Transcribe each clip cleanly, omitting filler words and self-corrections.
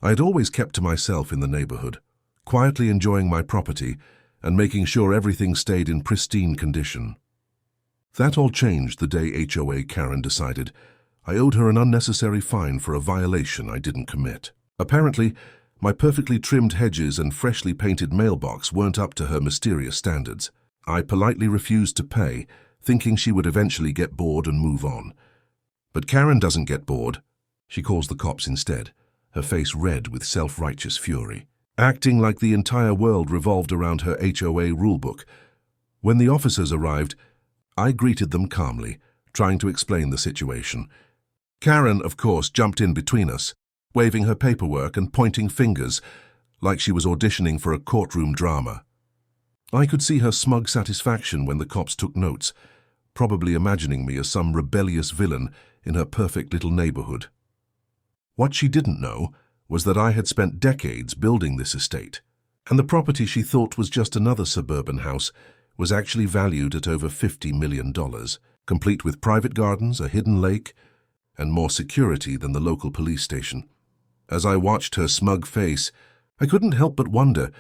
I had always kept to myself in the neighborhood, quietly enjoying my property and making sure everything stayed in pristine condition. That all changed the day HOA Karen decided I owed her an unnecessary fine for a violation I didn't commit. Apparently, my perfectly trimmed hedges and freshly painted mailbox weren't up to her mysterious standards. I politely refused to pay, thinking she would eventually get bored and move on. But Karen doesn't get bored. She calls the cops instead, her face red with self-righteous fury, acting like the entire world revolved around her HOA rulebook. When the officers arrived, I greeted them calmly, trying to explain the situation. Karen, of course, jumped in between us, waving her paperwork and pointing fingers, like she was auditioning for a courtroom drama. I could see her smug satisfaction when the cops took notes, probably imagining me as some rebellious villain in her perfect little neighborhood. What she didn't know was that I had spent decades building this estate, and the property she thought was just another suburban house was actually valued at over $50 million, complete with private gardens, a hidden lake, and more security than the local police station. As I watched her smug face, I couldn't help but wonder,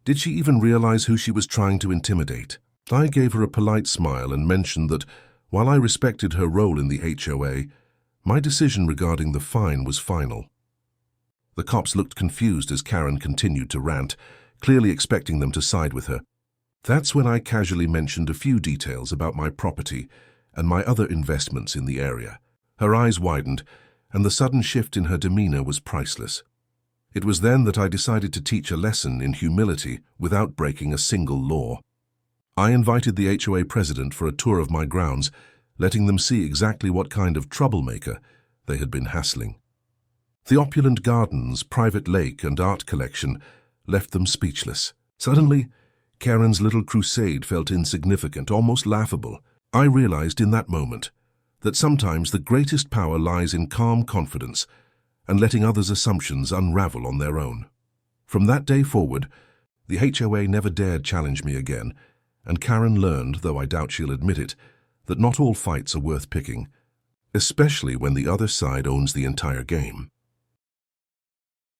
did she even realize who she was trying to intimidate? I gave her a polite smile and mentioned that, while I respected her role in the HOA, my decision regarding the fine was final. The cops looked confused as Karen continued to rant, clearly expecting them to side with her. That's when I casually mentioned a few details about my property and my other investments in the area. Her eyes widened, and the sudden shift in her demeanor was priceless. It was then that I decided to teach a lesson in humility without breaking a single law. I invited the HOA president for a tour of my grounds, letting them see exactly what kind of troublemaker they had been hassling. The opulent gardens, private lake, and art collection left them speechless. Suddenly, Karen's little crusade felt insignificant, almost laughable. I realized in that moment that sometimes the greatest power lies in calm confidence and letting others' assumptions unravel on their own. From that day forward, the HOA never dared challenge me again, and Karen learned, though I doubt she'll admit it, that not all fights are worth picking, especially when the other side owns the entire game.